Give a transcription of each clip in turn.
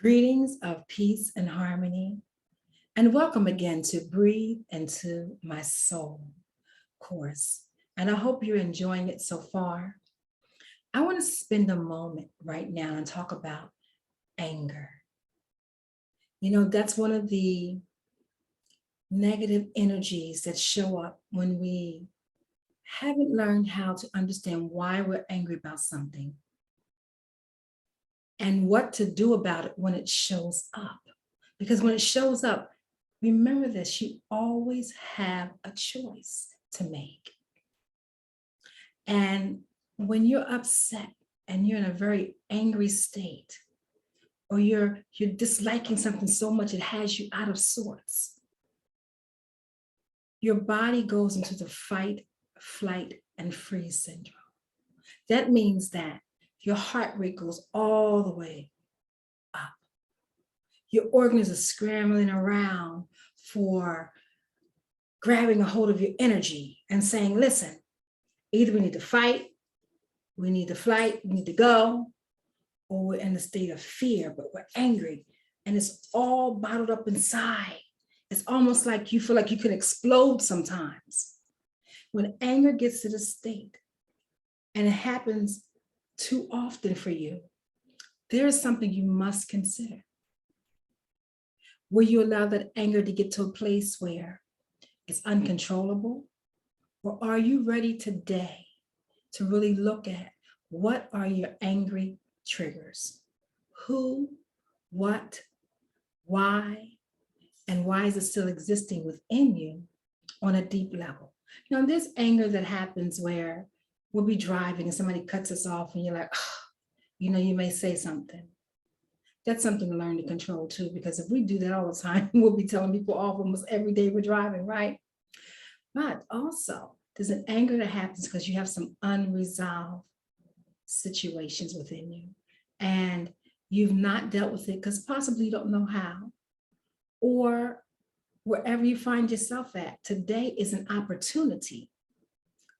Greetings of peace and harmony, and welcome again to Breathe into My Soul course. And I hope you're enjoying it so far. I want to spend a moment right now and talk about anger. You know, that's one of the negative energies that show up when we haven't learned how to understand why we're angry about something and what to do about it when it shows up. Because when it shows up, remember this, you always have a choice to make. And when you're upset and you're in a very angry state, or you're disliking something so much it has you out of sorts, your body goes into the fight, flight, and freeze syndrome. That means that your heart rate goes all the way up. Your organs are scrambling around for grabbing a hold of your energy and saying, listen, either we need to fight, we need to flight, we need to go, or we're in a state of fear, but we're angry. And it's all bottled up inside. It's almost like you feel like you can explode sometimes. When anger gets to the state, and it happens too often for you, there is something you must consider. Will you allow that anger to get to a place where it's uncontrollable? Or are you ready today to really look at what are your angry triggers? Who, what, why, and why is it still existing within you on a deep level? Now, there's anger that happens where we'll be driving and somebody cuts us off and you're like, oh, you may say something. That's something to learn to control too, because if we do that all the time, we'll be telling people off almost every day we're driving, right? But also, there's an anger that happens because you have some unresolved situations within you and you've not dealt with it because possibly you don't know how, or wherever you find yourself at, today is an opportunity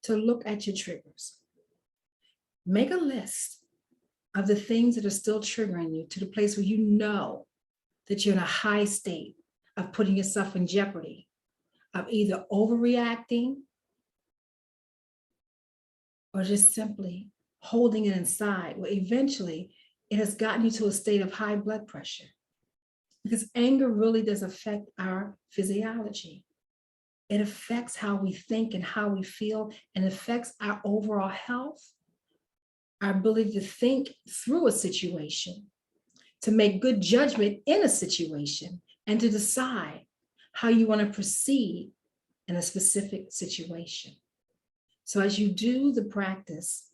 to look at your triggers. Make a list of the things that are still triggering you to the place where you know that you're in a high state of putting yourself in jeopardy of either overreacting or just simply holding it inside, where eventually it has gotten you to a state of high blood pressure. Because anger really does affect our physiology. It affects how we think and how we feel, and affects our overall health, our ability to think through a situation, to make good judgment in a situation, and to decide how you want to proceed in a specific situation. So as you do the practice,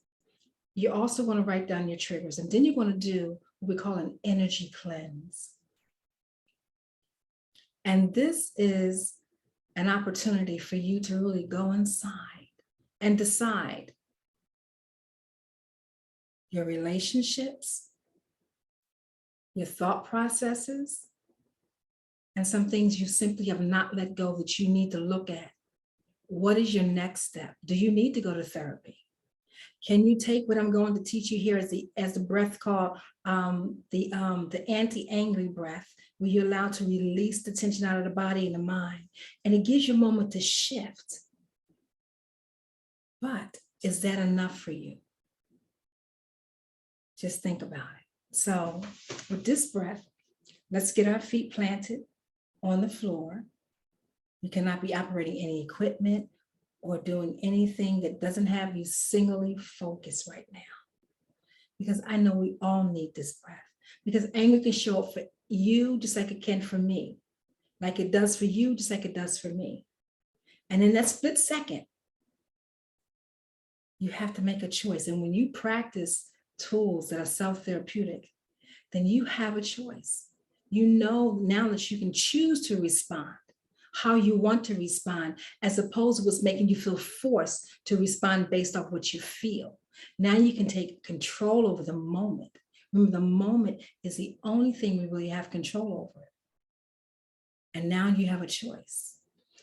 you also want to write down your triggers, and then you're going to do what we call an energy cleanse. And this is an opportunity for you to really go inside and decide your relationships, your thought processes, and some things you simply have not let go that you need to look at. What is your next step? Do you need to go to therapy? Can you take what I'm going to teach you here as the breath called the anti-angry breath, where you're allowed to release the tension out of the body and the mind, and it gives you a moment to shift. But is that enough for you? Just think about it. So with this breath, let's get our feet planted on the floor. You cannot be operating any equipment or doing anything that doesn't have you singly focused right now. Because I know we all need this breath. Because anger can show up for you just like it can for me. Like it does for you, just like it does for me. And in that split second, you have to make a choice. And when you practice tools that are self-therapeutic, then you have a choice. You know now that you can choose to respond how you want to respond, as opposed to what's making you feel forced to respond based off what you feel. Now you can take control over the moment. Remember, the moment is the only thing we really have control over. And now you have a choice.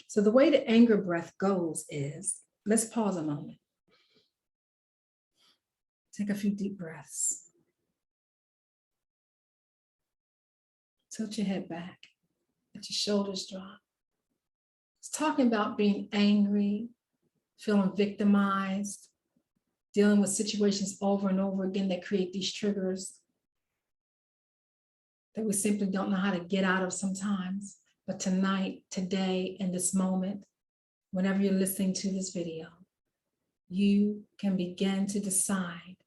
So the way the anger breath goes is, let's pause a moment. Take a few deep breaths. Tilt your head back. Let your shoulders drop. It's talking about being angry, feeling victimized, dealing with situations over and over again that create these triggers that we simply don't know how to get out of sometimes. But tonight, today, in this moment, whenever you're listening to this video, you can begin to decide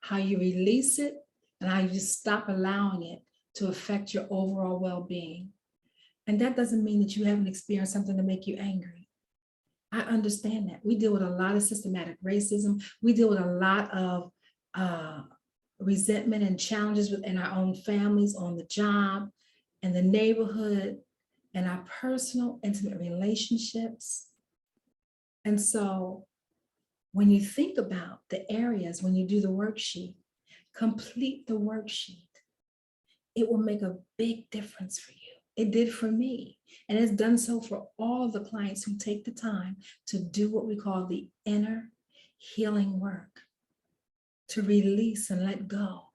how you release it and how you just stop allowing it to affect your overall well-being. And that doesn't mean that you haven't experienced something to make you angry. I understand that. We deal with a lot of systematic racism. We deal with a lot of resentment and challenges within our own families, on the job, in the neighborhood, and our personal, intimate relationships. And so when you think about the areas, when you do the worksheet, complete the worksheet. It will make a big difference for you. It did for me. And it's done so for all of the clients who take the time to do what we call the inner healing work, to release and let go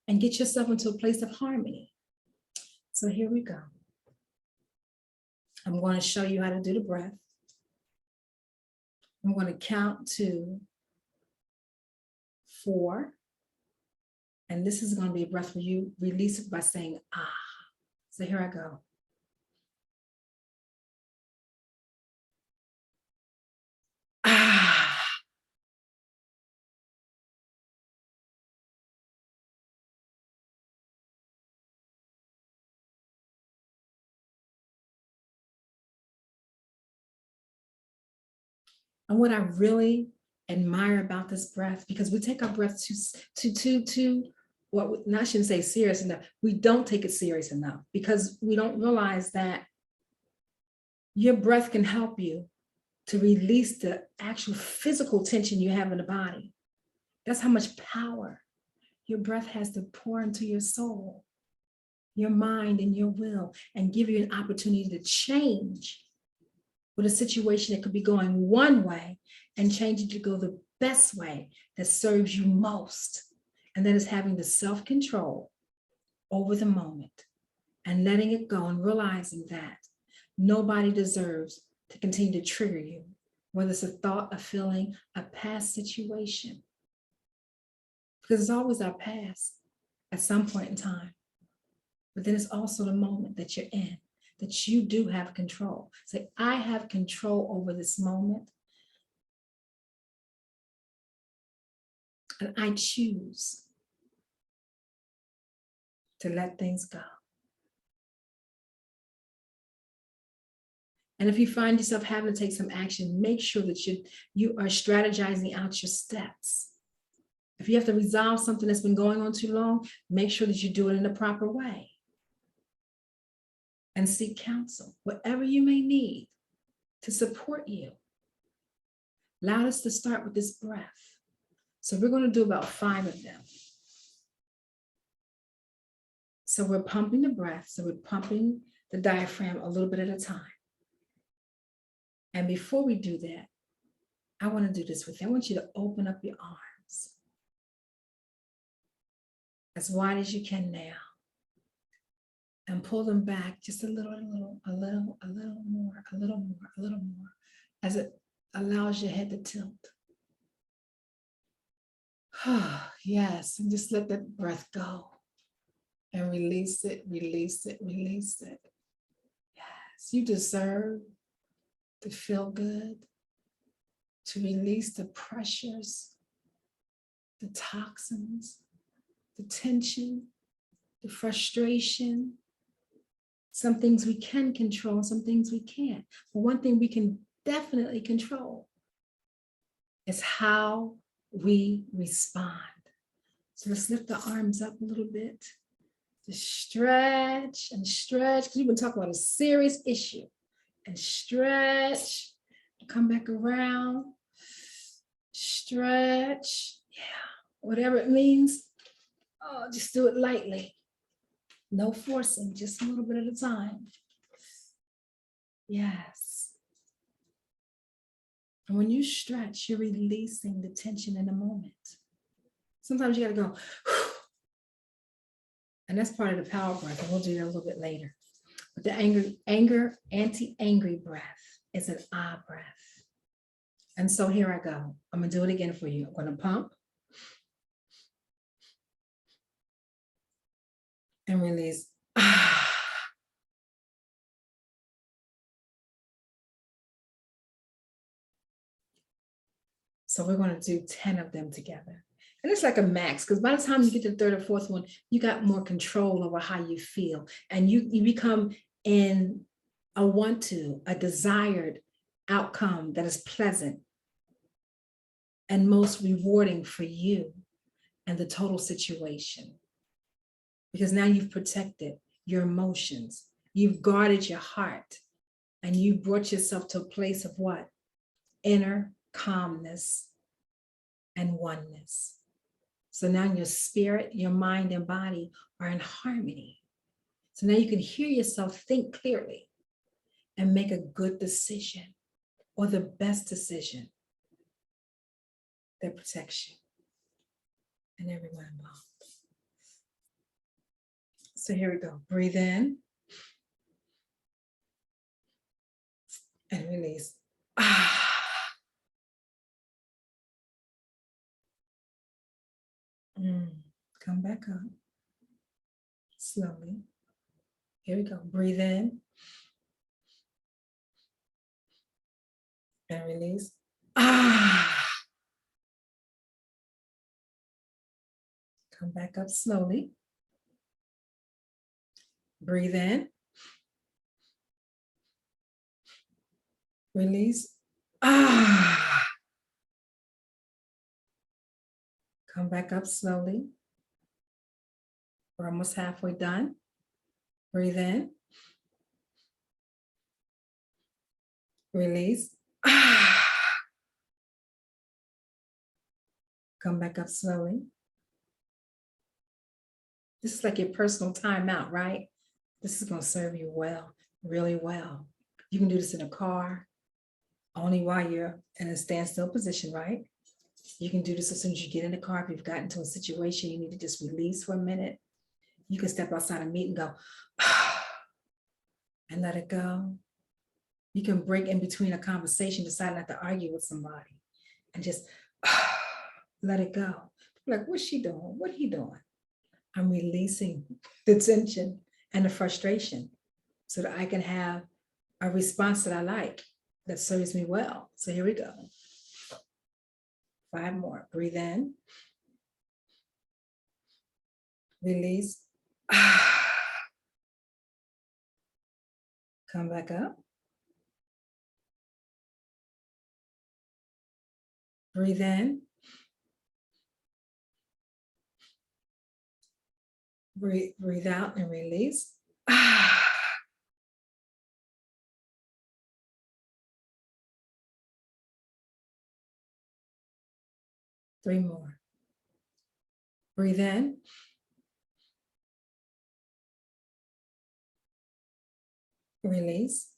and get yourself into a place of harmony. So here we go. I'm going to show you how to do the breath. I'm going to count to 4. And this is going to be a breath where you release it by saying, ah. So here I go. Ah. And what I really admire about this breath, because we take our breath what I shouldn't say serious enough. We don't take it serious enough because we don't realize that your breath can help you to release the actual physical tension you have in the body. That's how much power your breath has to pour into your soul, your mind, and your will, and give you an opportunity to change with a situation that could be going one way and change it to go the best way that serves you most. And that is having the self-control over the moment and letting it go and realizing that nobody deserves to continue to trigger you, whether it's a thought, a feeling, a past situation. Because it's always our past at some point in time. But then it's also the moment that you're in, that you do have control. Say, I have control over this moment. And I choose to let things go. And if you find yourself having to take some action, make sure that you are strategizing out your steps. If you have to resolve something that's been going on too long, make sure that you do it in the proper way. And seek counsel, whatever you may need to support you. Allow us to start with this breath. So we're going to do about 5 of them. So we're pumping the breath. So we're pumping the diaphragm a little bit at a time. And before we do that, I want to do this with you. I want you to open up your arms as wide as you can now. And pull them back just a little more, as it allows your head to tilt. Yes, and just let that breath go and release it, release it, release it. Yes, you deserve to feel good, to release the pressures, the toxins, the tension, the frustration. Some things we can control, some things we can't. But one thing we can definitely control is how we respond. So let's lift the arms up a little bit. Just stretch and stretch, because we've been talking about a serious issue. And stretch, come back around, stretch, yeah, whatever it means. Oh, just do it lightly. No forcing, just a little bit at a time. Yes. And when you stretch, you're releasing the tension in the moment. Sometimes you got to go And that's part of the power breath, and we'll do that a little bit later. But the anti-angry breath is an ah breath. And so here I go. I'm gonna do it again for you. I'm gonna pump and release. Ah. So we're gonna do 10 of them together. And it's like a max, because by the time you get to the third or fourth one, you got more control over how you feel. And you become in a desired outcome that is pleasant and most rewarding for you and the total situation. Because now you've protected your emotions, you've guarded your heart, and you brought yourself to a place of what? Inner calmness and oneness. So now your spirit, your mind, and body are in harmony. So now you can hear yourself think clearly and make a good decision, or the best decision that protects you and everyone involved. So here we go. Breathe in and release. Ah. Come back up slowly. Here we go. Breathe in and release. Ah. Come back up slowly. Breathe in. Release. Ah. Come back up slowly. We're almost halfway done. Breathe in. Release. Ah. Come back up slowly. This is like your personal timeout, right? This is going to serve you well, really well. You can do this in a car, only while you're in a standstill position, right? You can do this as soon as you get in the car. If you've gotten to a situation you need to just release for a minute, you can step outside a meeting and go, and let it go. You can break in between a conversation, decide not to argue with somebody, and just let it go. Like, what's she doing? What he doing? I'm releasing the tension and the frustration so that I can have a response that I like, that serves me well. So here we go. 5 more. Breathe in. Release. Come back up. Breathe in. Breathe out and release. 3 more. Breathe in. Release.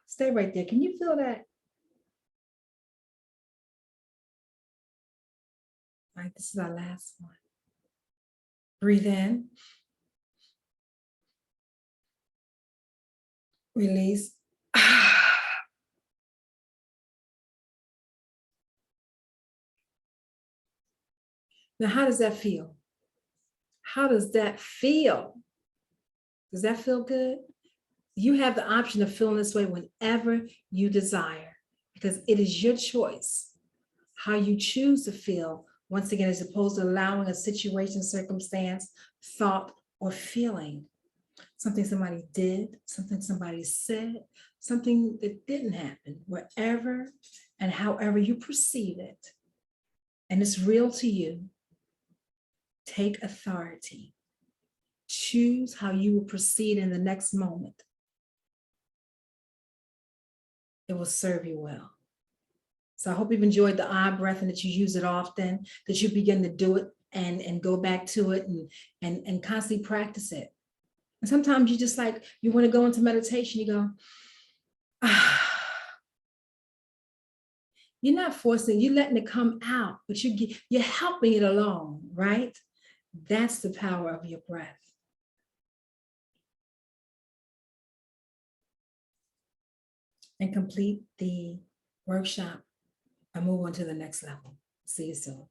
Stay right there. Can you feel that? All right, this is our last one. Breathe in. Release. Now, how does that feel? How does that feel? Does that feel good? You have the option of feeling this way whenever you desire, because it is your choice how you choose to feel, once again, as opposed to allowing a situation, circumstance, thought, or feeling, something somebody did, something somebody said, something that didn't happen, wherever and however you perceive it, and it's real to you, take authority. Choose how you will proceed in the next moment. It will serve you well. So I hope you've enjoyed the I breath and that you use it often, that you begin to do it and go back to it and constantly practice it. And sometimes you just like, you want to go into meditation, you go, ah. You're not forcing, you're letting it come out, but you're helping it along, right? That's the power of your breath. And complete the workshop and move on to the next level. See you soon.